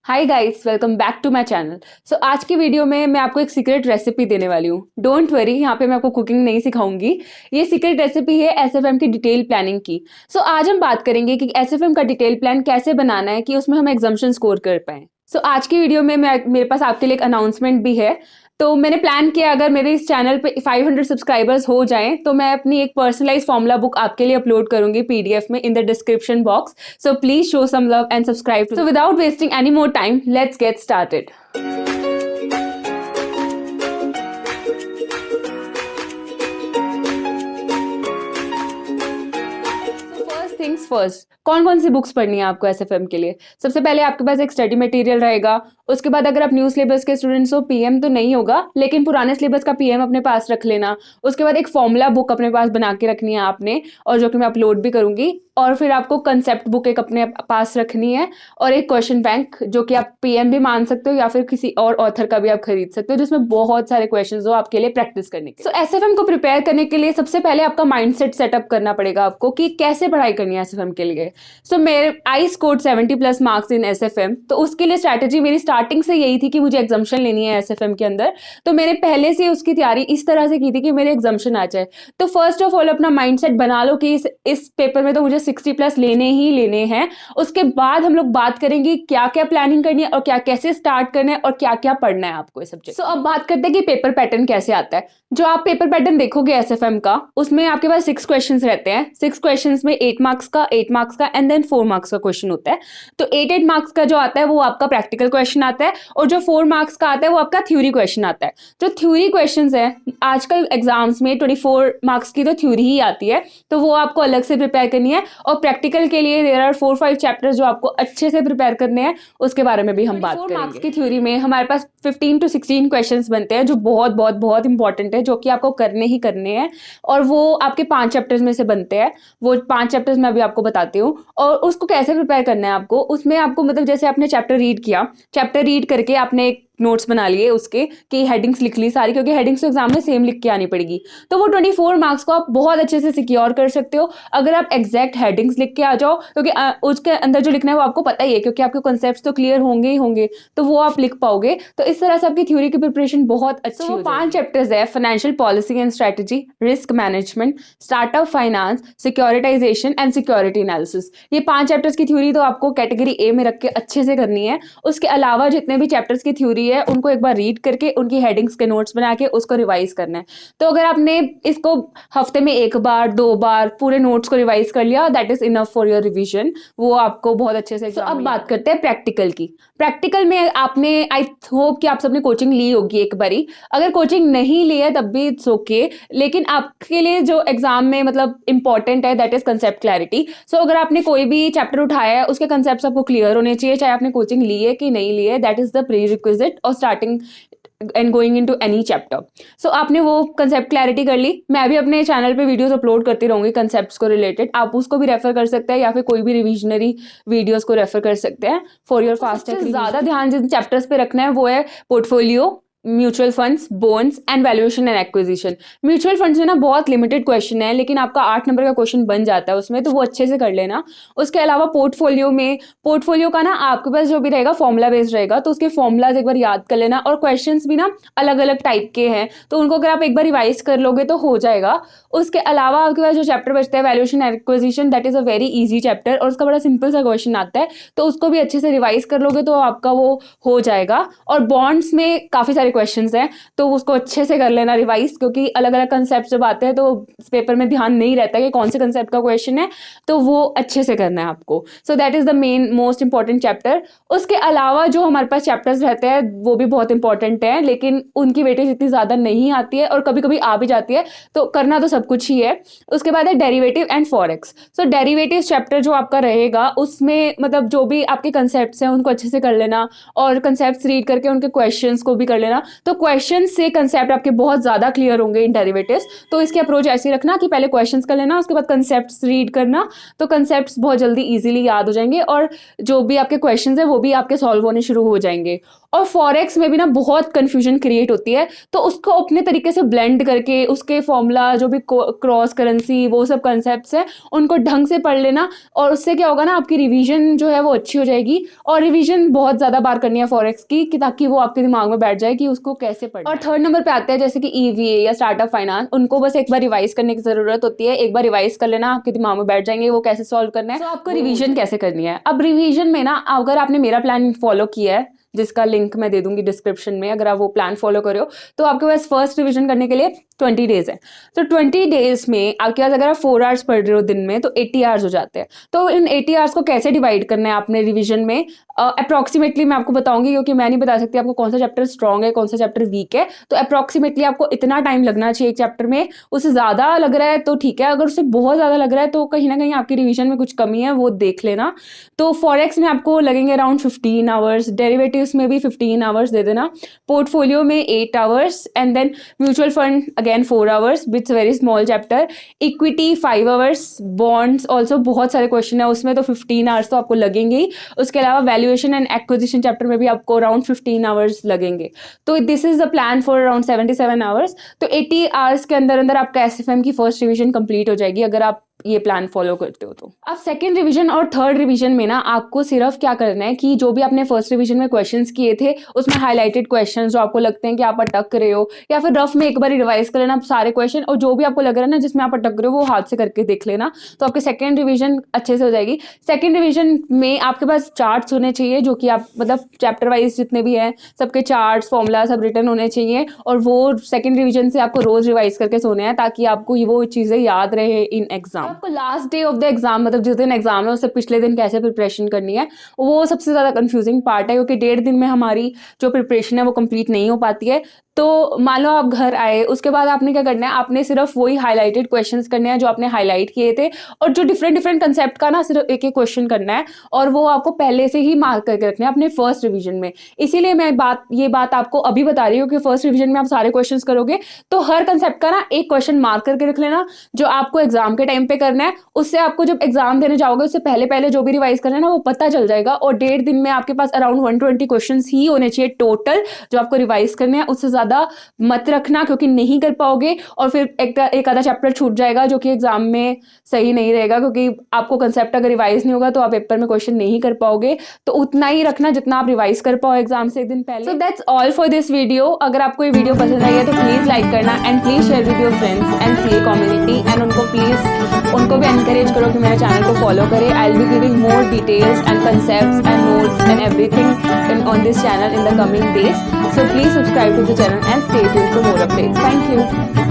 Hi guys, welcome back to my channel. So आज की video में मैं आपको एक सीक्रेट रेसिपी देने वाली हूँ। डोंट वरी, यहाँ पे मैं आपको कुकिंग नहीं सिखाऊंगी। ये सीक्रेट रेसिपी है एसएफएम की डिटेल प्लानिंग की। सो आज हम बात करेंगे कि एसएफएम का डिटेल प्लान कैसे बनाना है कि उसमें हम एग्जाम्शन स्कोर कर पाएं। सो आज की वीडियो में मेरे पास आपके लिए एक अनाउंसमेंट भी है। तो मैंने प्लान किया, अगर मेरे इस चैनल पे 500 सब्सक्राइबर्स हो जाएं तो मैं अपनी एक पर्सनलाइज फॉर्मूला बुक आपके लिए अपलोड करूंगी पीडीएफ में in the description box. So please show some love and subscribe. So without wasting any more time, let's get started. Things first, कौन कौन सी बुक्स पढ़नी है आपको एसएफएम के लिए। सबसे पहले आपके पास एक स्टडी मटेरियल रहेगा। उसके बाद अगर आप न्यू सिलेबस के स्टूडेंट्स हो, पीएम तो नहीं होगा लेकिन पुराने सिलेबस का पीएम अपने पास रख लेना। उसके बाद एक फॉर्मूला बुक अपने पास बना के रखनी है आपने, और जो कि मैं अपलोड भी करूंगी। और फिर आपको कंसेप्ट बुक एक अपने पास रखनी है, और एक क्वेश्चन बैंक जो कि आप पीएम भी मान सकते हो या फिर किसी और ऑथर का भी आप खरीद सकते हो, जिसमें बहुत सारे क्वेश्चंस हो आपके लिए प्रैक्टिस करने के। सो एसएफएम को प्रिपेयर करने के लिए सबसे पहले आपका माइंडसेट सेटअप करना पड़ेगा आपको कि कैसे पढ़ाई करनी है एसएफएम के लिए। सो मेरे I scored 70+ marks in SFM, तो उसके लिए स्ट्रैटेजी मेरी स्टार्टिंग से यही थी कि मुझे एग्जाम्शन लेनी है एसएफएम के अंदर। तो मैंने पहले से उसकी तैयारी इस तरह से की थी कि मेरे एग्जाम्शन आ जाए। तो फर्स्ट ऑफ ऑल अपना माइंडसेट बना लो कि इस पेपर में तो मुझे 60+ लेने ही लेने हैं। उसके बाद हम लोग बात करेंगे क्या क्या प्लानिंग करनी है और क्या कैसे स्टार्ट करना है और क्या क्या पढ़ना है आपको ये सब्जेक्ट। सो अब बात करते हैं कि पेपर पैटर्न कैसे आता है। जो आप पेपर पैटर्न देखोगे एसएफएम का, उसमें आपके पास 6 क्वेश्चंस रहते हैं। 6 क्वेश्चंस में 8 मार्क्स का, 8 मार्क्स का एंड देन 4 मार्क्स का क्वेश्चन होता है। तो 8 मार्क्स का जो आता है वो आपका प्रैक्टिकल क्वेश्चन आता है, और जो 4 मार्क्स का आता है वो आपका थ्योरी क्वेश्चन आता है। जो थ्योरी क्वेश्चन है आजकल एग्जाम्स में 24 मार्क्स की तो थ्योरी ही आती है, तो वो आपको अलग से प्रिपेयर करनी है। और प्रैक्टिकल के लिए देयर आर 4-5 चैप्टर्स जो आपको अच्छे से प्रिपेयर करने हैं, उसके बारे में भी हम बात करेंगे। 4 मार्क्स की थ्योरी में हमारे पास 15 to 16 क्वेश्चंस बनते हैं, जो बहुत बहुत बहुत इंपॉर्टेंट है, जो कि आपको करने ही करने हैं। और वो आपके 5 चैप्टर्स में से बनते हैं। वो 5 चैप्टर्स मैं अभी आपको बताती हूँ। और उसको कैसे प्रिपेयर करना है आपको, उसमें आपको मतलब जैसे आपने चैप्टर रीड किया, चैप्टर रीड करके आपने एक नोट्स बना लिए उसके कि हेडिंग्स लिख ली सारी, क्योंकि हेडिंग्स तो एग्जाम में सेम लिख के आनी पड़ेगी। तो वो 24 मार्क्स को आप बहुत अच्छे से सिक्योर कर सकते हो अगर आप एग्जैक्ट हेडिंग्स लिख के आ जाओ, क्योंकि उसके अंदर जो लिखना है वो आपको पता ही है, क्योंकि आपके कॉन्सेप्ट्स तो क्लियर होंगे ही होंगे, तो वो आप लिख पाओगे। तो इस तरह से आपकी थ्योरी की प्रिपरेशन बहुत अच्छी हो जाएगी। 5 चैप्टर्स है: financial policy and strategy, risk management, startup finance, securitization and security analysis. ये 5 चैप्टर्स की थ्योरी तो आपको कैटेगरी ए में रख के अच्छे से करनी है। उसके अलावा जितने भी चैप्टर्स की थ्योरी है उनको एक बार रीड करके उनकी हेडिंग्स के नोट्स बना के उसको रिवाइज करना है। तो अगर आपने इसको हफ्ते में 1 बार 2 बार पूरे नोट्स को रिवाइज कर लिया, that is enough for your revision. वो आपको बहुत अच्छे से। तो अब बात करते हैं प्रैक्टिकल की। प्रैक्टिकल में आपने, आई होप कि आप सबने कोचिंग ली होगी एक बारी। अगर कोचिंग नहीं ली है तब भी इट्स ओके, लेकिन आपके लिए जो एग्जाम में मतलब इंपॉर्टेंट है दैट इज कंसेप्ट क्लैरिटी। सो अगर आपने कोई भी चैप्टर उठाया है उसके कंसेप्ट आपको क्लियर होने चाहिए, चाहे आपने कोचिंग ली है कि नहीं ली है। That is the prerequisite और starting and going into any chapter. So आपने वो कंसेप्ट क्लैरिटी कर ली। मैं भी अपने चैनल पे वीडियोस अपलोड करती रहूंगी कंसेप्ट्स को रिलेटेड, आप उसको भी रेफर कर सकते हैं या फिर कोई भी रिविजनरी वीडियोस को रेफर कर सकते हैं फॉर योर फास्ट। ज्यादा ध्यान जिन चैप्टर्स पे रखना है वो है portfolio, mutual funds, bonds and valuation and acquisition. Mutual funds में ना बहुत लिमिटेड क्वेश्चन है, लेकिन आपका 8 नंबर का क्वेश्चन बन जाता है उसमें, तो वो अच्छे से कर लेना। उसके अलावा पोर्टफोलियो में, पोर्टफोलियो का ना आपके पास जो भी रहेगा फॉर्मूला बेस्ड रहेगा, तो उसके फॉर्मूलाज एक बार याद कर लेना। और क्वेश्चंस भी ना अलग अलग टाइप के हैं, तो उनको अगर आप एक बार रिवाइज कर लोगे तो हो जाएगा। उसके अलावा आपके पास जो चैप्टर बचता है valuation and acquisition, that is a very easy chapter और उसका बड़ा सिंपल सा क्वेश्चन आता है, तो उसको भी अच्छे से रिवाइज कर लोगे तो आपका वो हो जाएगा। और बॉन्ड्स में काफी सारे क्वेश्चंस हैं, तो उसको अच्छे से कर लेना रिवाइज, क्योंकि अलग अलग कंसेप्ट जब आते हैं तो पेपर में ध्यान नहीं रहता कि कौन से कंसेप्ट का क्वेश्चन है, तो वो अच्छे से करना है आपको। So that is the main most important chapter. उसके अलावा जो हमारे पास चैप्टर्स रहते हैं वो भी बहुत इंपॉर्टेंट है, लेकिन उनकी वेटेज इतनी ज्यादा नहीं आती है और कभी कभी आ भी जाती है, तो करना तो सब कुछ ही है। उसके बाद है derivative and forex. So derivative chapter जो आपका रहेगा उसमें मतलब जो भी आपके कंसेप्ट हैं उनको अच्छे से कर लेना, और कंसेप्ट रीड करके उनके क्वेश्चंस को भी कर लेना। ना, तो क्वेश्चन से कंसेप्ट आपके बहुत ज़्यादा क्लियर होंगे इन डेरिवेटिव्स। तो इसकी अप्रोच ऐसी रखना कि पहले क्वेश्चंस कर लेना, उसके बाद कंसेप्ट्स रीड करना, तो कंसेप्ट्स बहुत जल्दी ईजिली याद हो जाएंगे और जो भी आपके क्वेश्चंस है वो भी आपके सॉल्व होने शुरू हो जाएंगे। और फॉरेक्स में भी ना बहुत कंफ्यूजन क्रिएट होती है, तो उसको अपने तरीके से ब्लेंड करके उसके फॉर्मूला जो भी क्रॉस करेंसी वो सब कंसेप्ट्स है उनको ढंग से पढ़ लेना, और उससे क्या होगा ना, आपकी रिवीजन जो है वो अच्छी हो जाएगी। और रिवीजन बहुत ज़्यादा बार करनी है फॉरेक्स की, कि ताकि वो आपके दिमाग में बैठ जाए कि उसको कैसे पढ़ना। और थर्ड नंबर पे आते हैं जैसे कि EVA या स्टार्टअप फाइनेंस, उनको बस एक बार रिवाइज करने की ज़रूरत होती है। एक बार रिवाइज कर लेना, आपके दिमाग में बैठ जाएंगे वो कैसे सॉल्व करना है। तो आपको रिवीजन कैसे करनी है। अब रिवीजन में ना, अगर आपने मेरा प्लान फॉलो किया है, जिसका लिंक मैं दे दूंगी डिस्क्रिप्शन में, अगर आप वो प्लान फॉलो करो तो आपके पास फर्स्ट रिवीजन करने के लिए 20 डेज है। तो 20 डेज में आपके पास अगर आप 4 आवर्स पढ़ रहे हो दिन में, तो 80 आवर्स हो जाते हैं। तो इन 80 आवर्स को कैसे डिवाइड करना है आपने रिवीजन में, अप्रॉक्सीमेटली मैं आपको बताऊंगी, क्योंकि मैं नहीं बता सकती आपको कौन सा चैप्टर स्ट्रॉन्ग है कौन सा चैप्टर वीक है। तो अप्रॉक्सीमेटली आपको इतना टाइम लगना चाहिए एक चैप्टर में। उससे ज़्यादा लग रहा है तो ठीक है, अगर उससे बहुत ज़्यादा लग रहा है तो कहीं ना कहीं आपकी रिवीजन में कुछ कमी है, वो देख लेना। तो फॉरेक्स में आपको लगेंगे अराउंड 15 आवर्स, डेरिवेटिव्स में भी 15 आवर्स दे देना, पोर्टफोलियो में 8 hours, and then mutual fund again 4 hours with very small chapter, equity 5 hours, bonds also बहुत सारे क्वेश्चन है उसमें, तो 15 आवर्स तो आपको लगेंगे ही। उसके अलावा वैल्यूएशन एंड एक्विजिशन चैप्टर में भी आपको अराउंड 15 आवर्स लगेंगे। तो this is the plan for around 77 hours. तो 80 आवर्स के अंदर अंदर आपका SFM की फर्स्ट रिवीजन कंप्लीट हो जाएगी अगर आप ये प्लान फॉलो करते हो। तो अब सेकंड रिवीजन और थर्ड रिवीजन में ना आपको सिर्फ क्या करना है कि जो भी आपने फर्स्ट रिवीजन में क्वेश्चंस किए थे उसमें हाईलाइटेड क्वेश्चंस जो आपको लगते हैं कि आप अटक रहे हो, या फिर रफ में एक बार रिवाइज कर लेना सारे क्वेश्चन, और जो भी आपको लग रहा है ना जिसमें आप अटक रहे हो वो हाथ से करके देख लेना, तो आपकी सेकंड रिवीजन अच्छे से हो जाएगी। सेकंड रिवीजन में आपके पास चार्ट्स होने चाहिए, जो कि आप मतलब चैप्टर वाइज जितने भी हैं सबके चार्ट्स फॉर्मूला सब रिटर्न होने चाहिए, और वो सेकंड रिवीजन से आपको रोज रिवाइज करके सोने हैं ताकि आपको वो चीज़ें याद रहे इन एग्जाम। आपको last day of the exam, मतलब जिस दिन एग्जाम है उससे पिछले दिन कैसे प्रिपरेशन करनी है, वो सबसे ज़्यादा कंफ्यूजिंग पार्ट है, क्योंकि 1.5 दिन में हमारी जो प्रिपरेशन है वो कंप्लीट नहीं हो पाती है। तो मान लो आप घर आए, उसके बाद आपने क्या करना है, आपने सिर्फ वही हाईलाइटेड क्वेश्चंस करने हैं जो आपने हाईलाइट किए थे, और जो डिफरेंट डिफरेंट कंसेप्ट का ना सिर्फ एक एक क्वेश्चन करना है, और वो आपको पहले से ही मार्क करके रखना है अपने फर्स्ट रिवीजन में। इसीलिए मैं ये बात आपको अभी बता रही हूँ कि फर्स्ट रिवीजन में आप सारे क्वेश्चंस करोगे तो हर कंसेप्ट का ना एक क्वेश्चन मार्क करके रख लेना, जो आपको एग्जाम के टाइम पे करना है। उससे आपको जब एग्जाम देने जाओगे उससे पहले पहले जो भी रिवाइज करना है ना वो पता चल जाएगा, और 1.5 दिन में आपके पास अराउंड 120 क्वेश्चन ही होने चाहिए टोटल जो आपको रिवाइज करने हैं। उससे ज्यादा मत रखना, क्योंकि नहीं कर पाओगे और फिर एक आधा चैप्टर छूट जाएगा जो कि एग्जाम में सही नहीं रहेगा, क्योंकि आपको कंसेप्ट अगर रिवाइज नहीं होगा तो आप पेपर में क्वेश्चन नहीं कर पाओगे। तो उतना ही रखना जितना आप रिवाइज कर पाओ एग्जाम से एक दिन पहले। So that's all for this video. अगर आपको ये वीडियो पसंद आई है तो प्लीज लाइक करना, and please share with your friends and CA community, and उनको भी एनकरेज करो कि मेरे चैनल को फॉलो करें। I will be giving more details and concepts and notes and everything on this channel in the coming days. So please subscribe to the channel and stay tuned for more updates. Thank you.